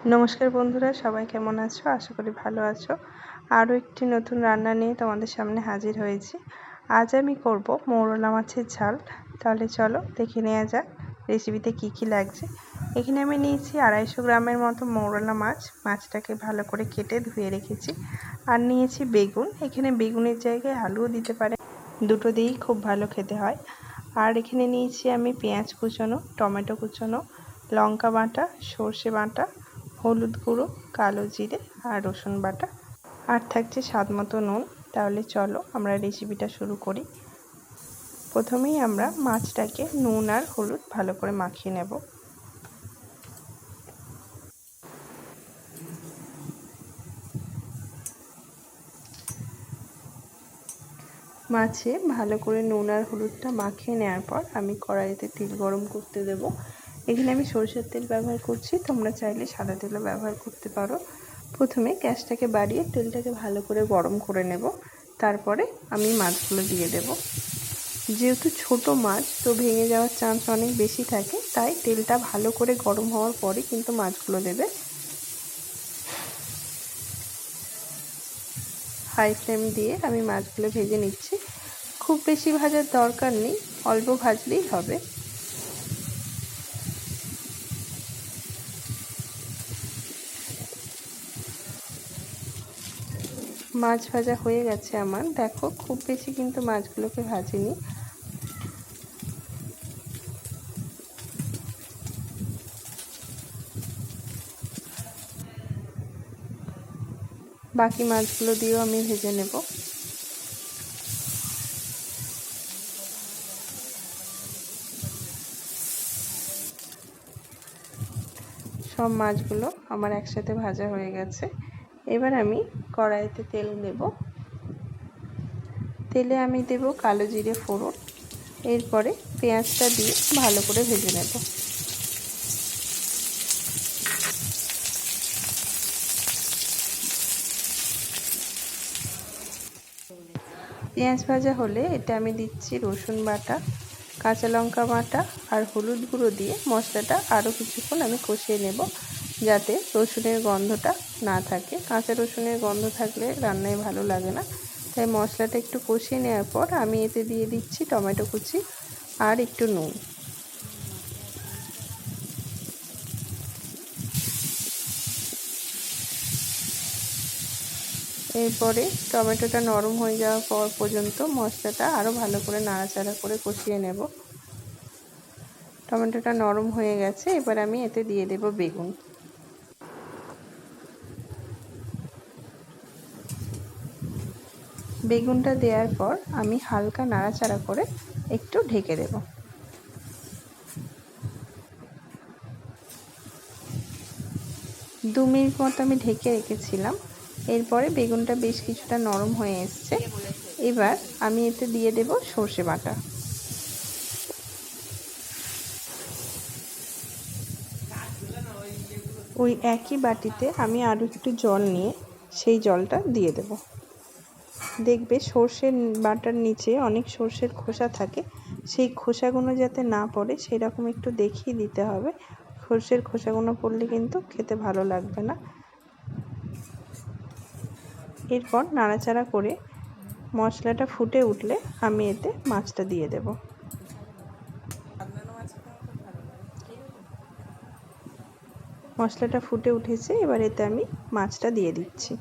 নমস্কার বন্ধুরা, সবাই কেমন আছো? আশা করি ভালো আছো। আরও একটি নতুন রান্না নিয়ে তোমাদের সামনে হাজির হয়েছি। আজ আমি করব মৌরলা মাছের ঝাল। তাহলে চলো দেখে নেওয়া যাক রেসিপিতে কি কি লাগছে। এখানে আমি নিয়েছি 250 গ্রামের মতো মৌরলা মাছ। মাছটাকে ভালো করে কেটে ধুয়ে রেখেছি। আর নিয়েছি বেগুন। এখানে বেগুনের জায়গায় আলুও দিতে পারে, দুটো দিয়েই খুব ভালো খেতে হয়। আর এখানে নিয়েছি আমি পেঁয়াজ কুচোনো, টমেটো কুচোনো, লঙ্কা বাটা, সর্ষে বাটা, হলুদ গুঁড়ো, কালো জিরে আর রসুন বাটা, আর থাকছে স্বাদ মতো নুন। তাহলে চলো আমরা রেসিপিটা শুরু করি। প্রথমেই আমরা মাছটাকে নুন আর হলুদ ভালো করে মাখিয়ে নেব। মাছে ভালো করে নুন আর হলুদটা মাখিয়ে নেওয়ার পর আমি কড়াইতে তেল গরম করতে দেব। এখানে আমি সরষের তেল ব্যবহার করছি, তোমরা চাইলে সাদা তেলও ব্যবহার করতে পারো। প্রথমে গ্যাসটাকে বাড়িয়ে তেলটাকে ভালো করে গরম করে নেব। তারপরে আমি মাছগুলো দিয়ে দেব। যেহেতু ছোট মাছ, তো ভেঙে যাওয়ার চান্স অনেক বেশি থাকে, তাই তেলটা ভালো করে গরম হওয়ার পরে কিন্তু মাছগুলো দেবে। হাই ফ্লেম দিয়ে আমি মাছগুলো ভেজে নিচ্ছি। খুব বেশি ভাজার দরকার নেই, অল্প ভাজলেই হবে। মাছ ভাজা হয়ে গেছে আমার, দেখো খুব বেশি কিন্তু মাছগুলোকে ভাজিনি। বাকি মাছগুলো দিয়েও আমি ভেজে নেব। সব মাছগুলো আমার একসাথে ভাজা হয়ে গেছে। এবার আমি কড়াইতে তেল দেব। তেলে আমি দেব কালো জিরে ফোড়ন। এরপরে পেঁয়াজটা দিয়ে ভালো করে ভেজে নেব। পেঁয়াজ ভাজা হলে এতে আমি দিচ্ছি রসুন বাটা, কাঁচা লঙ্কা বাটা আর হলুদ গুঁড়ো দিয়ে মশলাটা আরও কিছুক্ষণ আমি কষিয়ে নেব, যাতে রসুনের গন্ধটা না থাকে। কাঁচা রসুনের গন্ধ থাকলে রান্নায় ভালো লাগে না। তাই মশলাটা একটু কষিয়ে নেওয়ার পর আমি এতে দিয়ে দিচ্ছি টমেটো কুচি আর একটু নুন। এরপরে টমেটোটা নরম হয়ে যাওয়ার পর পর্যন্ত মশলাটা আরও ভালো করে নাড়াচাড়া করে কষিয়ে নেব। টমেটোটা নরম হয়ে গেছে, এবার আমি এতে দিয়ে দেব বেগুন। বেগুনটা দেওয়ার পর আমি হালকা নাড়াচাড়া করে একটু ঢেকে দেব। 2 মিনিট মতো আমি ঢেকে রেখেছিলাম। এরপরে বেগুনটা বেশ কিছুটা নরম হয়ে এসছে। এবার আমি এতে দিয়ে দেব সর্ষে বাটা। ওই একই বাটিতে আমি আরও একটু জল নিয়ে সেই জলটা দিয়ে দেব। দেখবে সর্ষের বাটার নিচে অনেক সর্ষের খোসা থাকে, সেই খোসাগুলো যাতে না পড়ে সেরকম একটু দেখিয়ে দিতে হবে। সর্ষের খোসাগুলো পড়লে কিন্তু খেতে ভালো লাগবে না। এরপর নাড়াচাড়া করে মশলাটা ফুটে উঠলে আমি এতে মাছটা দিয়ে দেব। মশলাটা ফুটে উঠেছে, এবার এতে আমি মাছটা দিয়ে দিচ্ছি।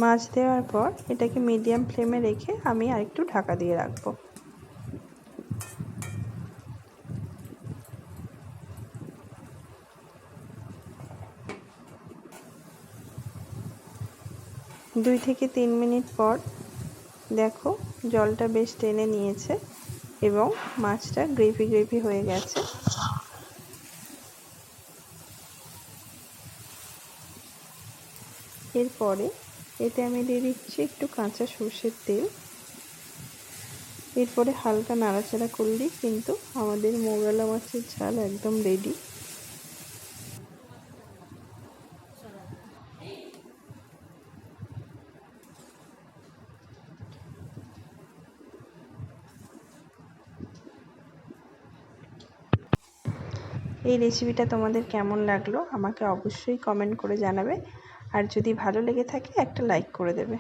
মাছ দেওয়ার পর এটাকে মিডিয়াম ফ্লেমে রেখে আমি আরেকটু ঢাকা দিয়ে রাখবো। দুই থেকে 3 মিনিট পর দেখো জলটা বেশ টেনে নিয়েছে এবং মাছটা গ্রেভি গ্রেভি হয়ে গেছে। এরপরে এতে আমি দিয়ে দিচ্ছি একটু কাঁচা সর্ষের তেল। এরপরে হালকা নাড়াচাড়া করলেই কিন্তু আমাদের মৌরলা মাছের ঝাল একদম রেডি। এই রেসিপিটা তোমাদের কেমন লাগলো আমাকে অবশ্যই কমেন্ট করে জানাবে, আর যদি ভালো লেগে থাকে একটা লাইক করে দেবে।